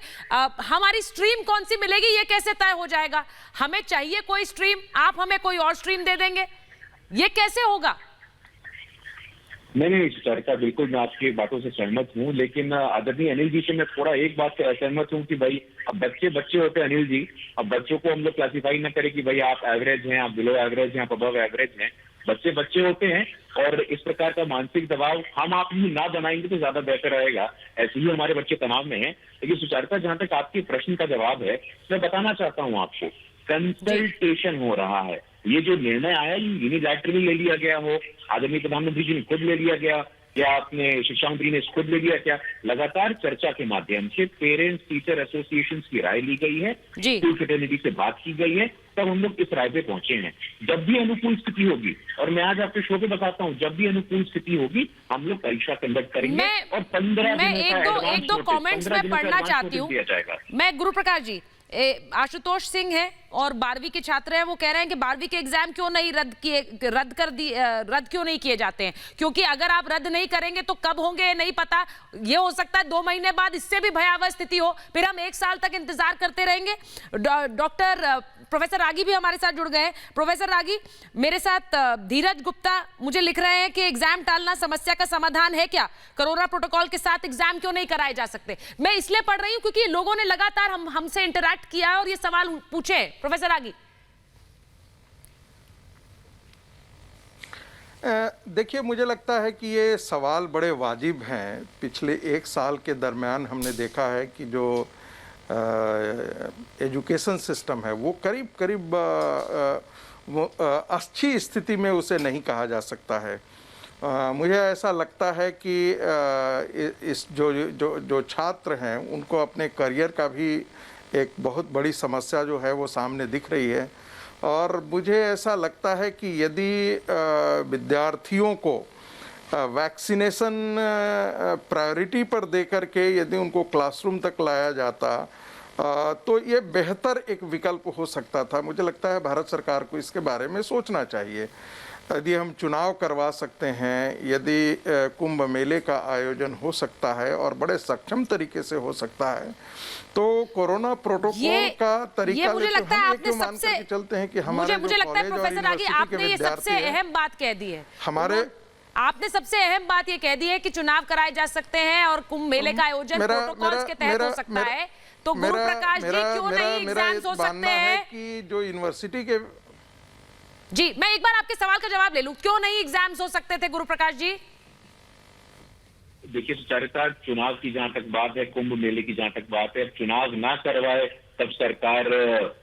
हमारी स्ट्रीम कौन सी मिलेगी, ये कैसे तय हो जाएगा? हमें चाहिए कोई स्ट्रीम, आप हमें कोई और स्ट्रीम दे देंगे, ये कैसे होगा? नहीं सुचारिता, बिल्कुल मैं आपकी बातों से सहमत हूँ, लेकिन आदरणीय अनिल जी से मैं थोड़ा एक बात से असहमत हूँ कि भाई अब बच्चे होते हैं अनिल जी। अब बच्चों को हम लोग क्लासीफाई ना करें कि भाई आप एवरेज हैं, आप बिलो एवरेज हैं, आप अबव एवरेज हैं। बच्चे होते हैं और इस प्रकार का मानसिक दबाव हम आप ही ना बनाएंगे तो ज्यादा बेहतर रहेगा। ऐसे ही हमारे बच्चे तनाव में हैं। लेकिन सुचारिता, जहां तक आपके प्रश्न का जवाब है, मैं बताना चाहता हूँ आपको, कंसल्टेशन हो रहा है। ये जो निर्णय आया ये यूनिलैटरली ले लिया गया हो, आदरणीय प्रधानमंत्री जी ने खुद ले लिया गया, या अपने शिक्षा मंत्री ने खुद ले लिया क्या? लगातार चर्चा के माध्यम से पेरेंट्स टीचर एसोसिएशन की राय ली गई है, स्कूल फ्रेटर्निटी से बात की गई है, तब हम लोग इस राय पे पहुंचे हैं। जब भी अनुकूल स्थिति होगी, और मैं आज आपके शो पे बताता हूँ, जब भी अनुकूल स्थिति होगी हम लोग परीक्षा कंडक्ट करेंगे। और 15 मैं एक दो कमेंट्स में पढ़ना चाहती हूँ। मैं गुरु प्रकाश जी, आशुतोष सिंह है और 12वीं के छात्र हैं, वो कह रहे हैं कि 12वीं के एग्जाम क्यों नहीं रद्द क्यों नहीं किए जाते हैं, क्योंकि अगर आप रद्द नहीं करेंगे तो कब होंगे ये नहीं पता। ये हो सकता है 2 महीने बाद इससे भी भयावह स्थिति हो, फिर हम 1 साल तक इंतजार करते रहेंगे। प्रोफेसर रागी भी हमारे साथ जुड़ गए हैं। प्रोफेसर रागी, मेरे साथ धीरज गुप्ता मुझे लिख रहे हैं कि एग्जाम टालना समस्या का समाधान है क्या? कोरोना प्रोटोकॉल के साथ एग्जाम क्यों नहीं कराए जा सकते? मैं इसलिए पढ़ रही हूं क्योंकि लोगों ने लगातार हमसे इंटरैक्ट किया और ये सवाल पूछे। प्रोफेसर रागी, देखिए, मुझे लगता है कि ये सवाल बड़े वाजिब हैं। पिछले 1 साल के दरमियान हमने देखा है कि जो एजुकेशन सिस्टम है वो करीब अच्छी स्थिति में उसे नहीं कहा जा सकता है। मुझे ऐसा लगता है कि इस जो छात्र हैं उनको अपने करियर का भी एक बहुत बड़ी समस्या जो है वो सामने दिख रही है। और मुझे ऐसा लगता है कि यदि विद्यार्थियों को वैक्सीनेशन प्रायोरिटी पर देकर के यदि उनको क्लासरूम तक लाया जाता तो ये बेहतर एक विकल्प हो सकता था। मुझे लगता है भारत सरकार को इसके बारे में सोचना चाहिए। यदि हम चुनाव करवा सकते हैं, यदि कुंभ मेले का आयोजन हो सकता है और बड़े सक्षम तरीके से हो सकता है, तो कोरोना प्रोटोकॉल का तरीका मुझे लगता है आपने सबसे चलते हैं कि हमारे मुझे लगता है प्रोफेसर रागी, आपने ये सबसे अहम बात कह दी है। आपने सबसे अहम बात ये कह दी है कि चुनाव कराए जा सकते हैं और कुंभ मेले का आयोजन प्रोटोकॉल्स के तहत हो सकता है। तो गुरु प्रकाश जी, क्यों नहीं एग्जाम्स हो सकते हैं? कि जो यूनिवर्सिटी के जी, मैं एक बार आपके सवाल का जवाब ले लूं, क्यों नहीं एग्जाम्स हो सकते थे गुरु प्रकाश जी? देखिए सुचारिता, चुनाव की जहां तक बात है, कुंभ मेले की जहां तक बात है, चुनाव ना करवाए तब सरकार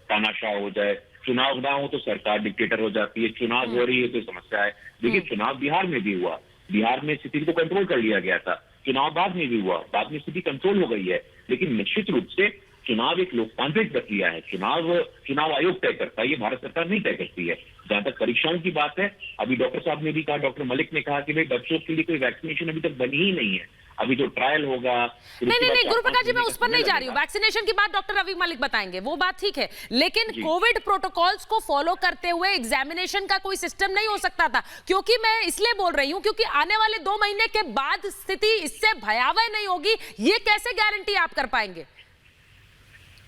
तानाशाह हो जाए, चुनाव ना हो तो सरकार डिक्टेटर हो जाती है, चुनाव हो रही है तो समस्या है। देखिए, चुनाव बिहार में भी हुआ, बिहार में स्थिति को कंट्रोल कर लिया गया था, चुनाव बाद में भी हुआ, बाद में स्थिति कंट्रोल हो गई है। लेकिन निश्चित रूप से चुनाव एक लोकतांत्रिक प्रक्रिया है, चुनाव आयोग तय करता है, ये भारत सरकार नहीं तय करती है। जहां तक परीक्षाओं की बात है, अभी डॉक्टर साहब ने भी कहा, डॉक्टर मलिक ने कहा कि भाई बच्चों के लिए कोई वैक्सीनेशन अभी तक बनी ही नहीं है, अभी जो ट्रायल होगा। नहीं गुरु प्रकाश जी, मैं उस पर नहीं जा रही हूँ। वैक्सीनेशन की बात डॉक्टर रवि मलिक बताएंगे, वो बात ठीक है, लेकिन कोविड प्रोटोकॉल्स को फॉलो करते हुए एग्जामिनेशन का कोई सिस्टम नहीं हो सकता था। क्योंकि मैं इसलिए बोल रही हूँ क्योंकि आने वाले 2 महीने के बाद स्थिति इससे भयावह नहीं होगी, ये कैसे गारंटी आप कर पाएंगे?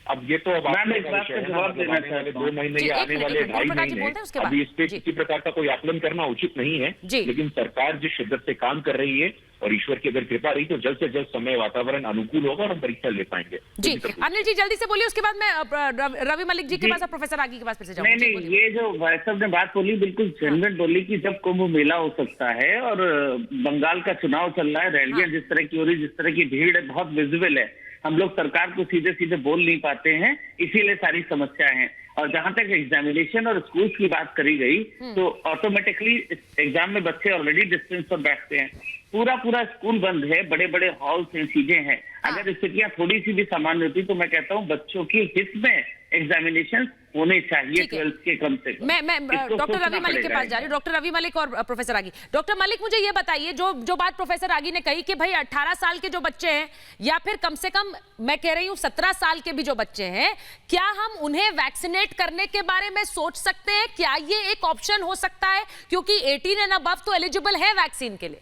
अब ये तो मैं इस बात का जवाब देना चाहता हूं। 2 महीने या आने वाले 2.5 महीने, अभी इस पे किसी प्रकार का कोई आकलन करना उचित नहीं है। लेकिन सरकार जिस शिद्दत से काम कर रही है और ईश्वर की अगर कृपा रही तो जल्द से जल्द समय वातावरण अनुकूल होगा और हम परीक्षा ले पाएंगे। जी अनिल जी, जल्दी से बोलिए, उसके बाद मैं रवि मलिक जी के पास और प्रोफेसर रागी के पास फिर से जाऊंगा। नहीं, ये जो भाई साहब ने बात बोली बिल्कुल जेन्युइन बोली कि जब कुंभ मेला हो सकता है और बंगाल का चुनाव चल रहा है, रैलियां जिस तरह की हो रही, जिस तरह की भीड़ है, बहुत विजिबल है, हम लोग सरकार को सीधे सीधे बोल नहीं पाते हैं, इसीलिए सारी समस्याएं हैं। और जहां तक एग्जामिनेशन और स्कूल्स की बात करी गई तो ऑटोमेटिकली एग्जाम में बच्चे ऑलरेडी डिस्टेंस पर बैठते हैं, पूरा स्कूल बंद है, बड़े बड़े हॉल्स हैं, चीजें हैं। अगर स्थितियां थोड़ी सी भी सामान्य होती तो मैं कहता हूं बच्चों की हित में एग्जामिनेशन होने चाहिए 12th के कम से कम। मैं डॉक्टर रवि मलिक के पास जा रही हूँ, डॉक्टर रवि मलिक और प्रोफेसर रागी। डॉक्टर मलिक, मुझे ये बताइए, जो बात प्रोफेसर रागी ने कही कि भाई 18 साल के जो बच्चे हैं या फिर कम से कम मैं कह रही हूँ 17 साल के भी जो बच्चे हैं, क्या हम उन्हें वैक्सीनेट करने के बारे में सोच सकते हैं? क्या ये एक ऑप्शन हो सकता है? क्योंकि 18 एंड अबव तो एलिजिबल है वैक्सीन के लिए।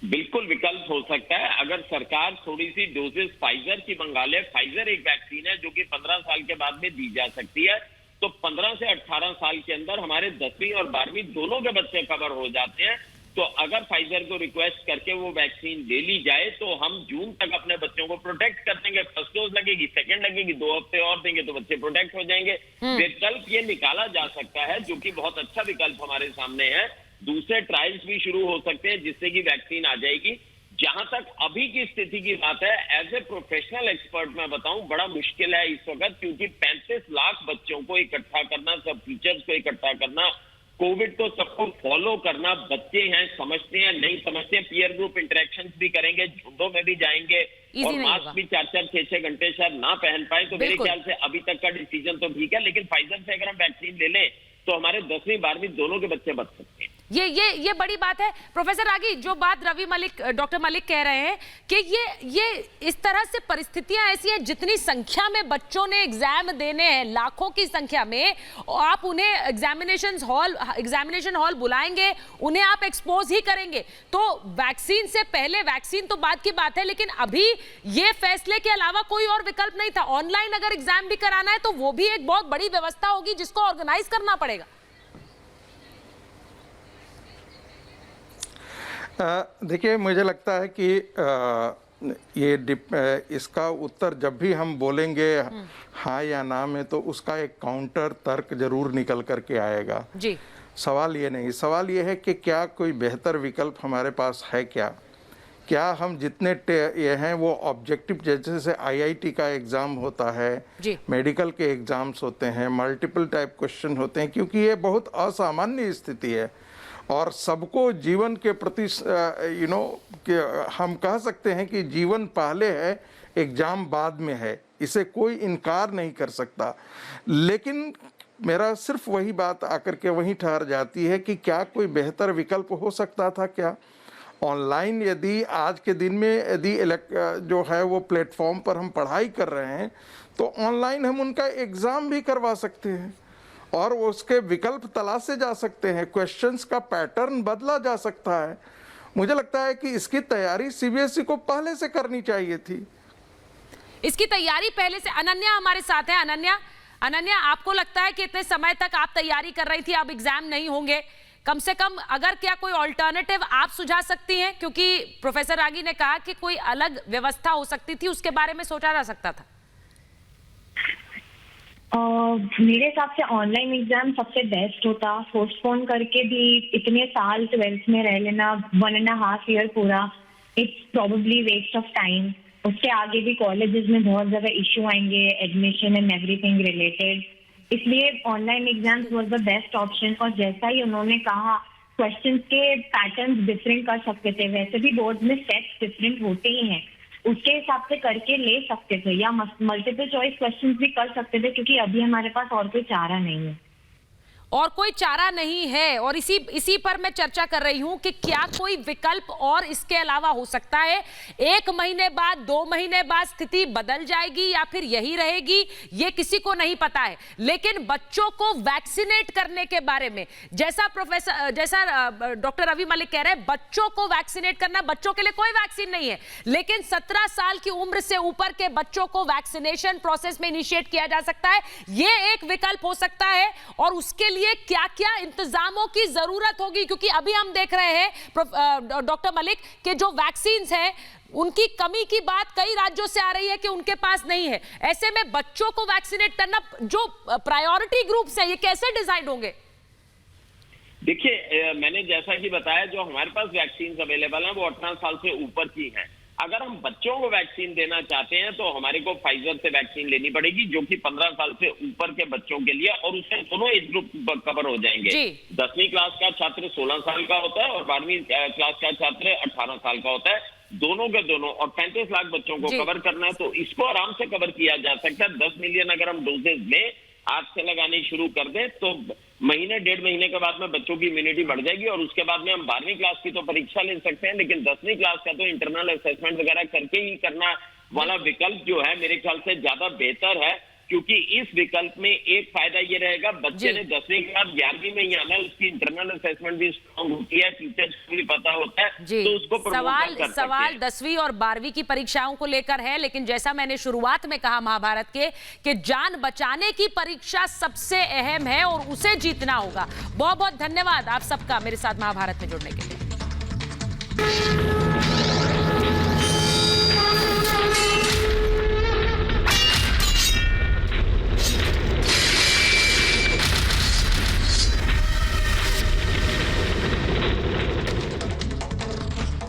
बिल्कुल विकल्प हो सकता है अगर सरकार थोड़ी सी डोजेस फाइजर की मंगा ले। फाइजर एक वैक्सीन है जो कि 15 साल के बाद में दी जा सकती है, तो 15 से 18 साल के अंदर हमारे 10वीं और 12वीं दोनों के बच्चे कवर हो जाते हैं। तो अगर फाइजर को रिक्वेस्ट करके वो वैक्सीन ले ली जाए तो हम जून तक अपने बच्चों को प्रोटेक्ट कर देंगे। फर्स्ट डोज लगेगी, सेकंड लगेगी, 2 हफ्ते और देंगे तो बच्चे प्रोटेक्ट हो जाएंगे। विकल्प ये निकाला जा सकता है, जो कि बहुत अच्छा विकल्प हमारे सामने है। दूसरे ट्रायल्स भी शुरू हो सकते हैं जिससे कि वैक्सीन आ जाएगी। जहां तक अभी की स्थिति की बात है, एज ए प्रोफेशनल एक्सपर्ट मैं बताऊं, बड़ा मुश्किल है इस वक्त, क्योंकि 35 लाख बच्चों को इकट्ठा करना, सब टीचर्स को इकट्ठा करना, कोविड को सबको फॉलो करना, बच्चे हैं समझते हैं नहीं समझते हैं, पीयर ग्रुप इंटरेक्शंस भी करेंगे, झुंडों में भी जाएंगे और मास्क भी 4-4, 6-6 घंटे शायद ना पहन पाए। तो मेरे ख्याल से अभी तक का डिसीजन तो ठीक है, लेकिन फाइजर से अगर हम वैक्सीन ले लें तो हमारे 10वीं 12वीं दोनों के बच्चे बच सकते हैं। ये बड़ी बात है। प्रोफेसर रागी, जो बात डॉक्टर मलिक कह रहे हैं कि ये इस तरह से परिस्थितियां ऐसी हैं, जितनी संख्या में बच्चों ने एग्जाम देने हैं, लाखों की संख्या में, आप उन्हें एग्जामिनेशन हॉल बुलाएंगे, उन्हें आप एक्सपोज ही करेंगे। तो वैक्सीन से पहले, वैक्सीन तो बात की बात है, लेकिन अभी ये फैसले के अलावा कोई और विकल्प नहीं था। ऑनलाइन अगर एग्जाम भी कराना है तो वो भी एक बहुत बड़ी व्यवस्था होगी जिसको ऑर्गेनाइज करना पड़ेगा। देखिए, मुझे लगता है कि इसका उत्तर जब भी हम बोलेंगे हाँ या ना में, तो उसका एक काउंटर तर्क जरूर निकल करके आएगा जी। सवाल ये नहीं, सवाल ये है कि क्या कोई बेहतर विकल्प हमारे पास है क्या हम जितने ये हैं वो ऑब्जेक्टिव, जैसे IIT का एग्ज़ाम होता है, मेडिकल के एग्ज़ाम्स होते हैं, मल्टीपल टाइप क्वेश्चन होते हैं, क्योंकि ये बहुत असामान्य स्थिति है और सबको जीवन के प्रति कि हम कह सकते हैं कि जीवन पहले है, एग्ज़ाम बाद में है, इसे कोई इनकार नहीं कर सकता। लेकिन मेरा सिर्फ वही बात आकर के वहीं ठहर जाती है कि क्या कोई बेहतर विकल्प हो सकता था क्या? ऑनलाइन यदि आज के दिन में यदि जो है वो प्लेटफॉर्म पर हम पढ़ाई कर रहे हैं तो ऑनलाइन हम उनका एग्ज़ाम भी करवा सकते हैं और उसके विकल्प तलाशे जा सकते हैं, क्वेश्चंस का पैटर्न बदला जा सकता है। मुझे लगता है कि इसकी तैयारी CBSE को पहले से करनी चाहिए थी। इसकी तैयारी पहले से। अनन्या हमारे साथ है। अनन्या, आपको लगता है कि इतने समय तक आप तैयारी कर रही थी, अब एग्जाम नहीं होंगे, कम से कम अगर क्या कोई ऑल्टरनेटिव आप सुझा सकती हैं? क्योंकि प्रोफेसर रागी ने कहा कि कोई अलग व्यवस्था हो सकती थी, उसके बारे में सोचा जा सकता था। मेरे हिसाब से ऑनलाइन एग्जाम सबसे बेस्ट होता। पोस्टपोन करके भी इतने साल 12th में रह लेना, 1.5 ईयर पूरा, it's probably waste of time. उसके आगे भी कॉलेजेस में बहुत ज्यादा इश्यू आएंगे, एडमिशन एंड एवरीथिंग रिलेटेड, इसलिए online exams was the best option. और जैसा ही उन्होंने कहा, क्वेश्चंस के पैटर्न्स डिफरेंट कर सकते थे, वैसे भी बोर्ड में सेट्स डिफरेंट होते ही हैं, उसके हिसाब से करके ले सकते थे, या मल्टीपल चॉइस क्वेश्चंस भी कर सकते थे, क्योंकि अभी हमारे पास और कोई चारा नहीं है। और कोई चारा नहीं है, और इसी पर मैं चर्चा कर रही हूं कि क्या कोई विकल्प और इसके अलावा हो सकता है? 1 महीने बाद, 2 महीने बाद स्थिति बदल जाएगी या फिर यही रहेगी, ये किसी को नहीं पता है। लेकिन बच्चों को वैक्सीनेट करने के बारे में, जैसा डॉक्टर रवि मलिक कह रहे हैं, बच्चों को वैक्सीनेट करना, बच्चों के लिए कोई वैक्सीन नहीं है, लेकिन 17 साल की उम्र से ऊपर के बच्चों को वैक्सीनेशन प्रोसेस में इनिशिएट किया जा सकता है। ये एक विकल्प हो सकता है। और उसके लिए क्या क्या इंतजामों की जरूरत होगी? क्योंकि अभी हम देख रहे हैं डॉक्टर मलिक कि जो वैक्सीन है उनकी कमी की बात कई राज्यों से आ रही है कि उनके पास नहीं है। ऐसे में बच्चों को वैक्सीनेट करना, जो प्रायोरिटी ग्रुप्स है, ये कैसे डिजाइन होंगे? देखिए, मैंने जैसा कि बताया, जो हमारे पास वैक्सीन अवेलेबल है वो 18 साल से ऊपर की हैं। अगर हम बच्चों को वैक्सीन देना चाहते हैं तो हमारे को फाइजर से वैक्सीन लेनी पड़ेगी, जो कि 15 साल से ऊपर के बच्चों के लिए, और उससे दोनों एज ग्रुप कवर हो जाएंगे। 10वीं क्लास का छात्र 16 साल का होता है और 12वीं क्लास का छात्र 18 साल का होता है, दोनों के दोनों। और 35 लाख बच्चों को कवर करना है, तो इसको आराम से कवर किया जा सकता है। 10 मिलियन अगर हम डोजेज लें, आज से लगानी शुरू कर दें, तो महीने 1.5 महीने के बाद में बच्चों की इम्यूनिटी बढ़ जाएगी और उसके बाद में हम 12वीं क्लास की तो परीक्षा ले सकते हैं, लेकिन 10वीं क्लास का तो इंटरनल असेसमेंट वगैरह करके ही करना वाला विकल्प जो है मेरे ख्याल से ज्यादा बेहतर है। क्योंकि इस विकल्प में एक फायदा ये रहेगा, बच्चे ने 10वीं के बाद 11वीं में ही आना है, उसकी इंटरनल असेसमेंट भी स्ट्रांग होती है, टीचर्स को भी पता होता है, तो उसको सवाल 10वीं और 12वीं की परीक्षाओं को लेकर है। लेकिन जैसा मैंने शुरुआत में कहा महाभारत के, कि जान बचाने की परीक्षा सबसे अहम है और उसे जीतना होगा। बहुत बहुत धन्यवाद आप सबका मेरे साथ महाभारत में जुड़ने के लिए। है।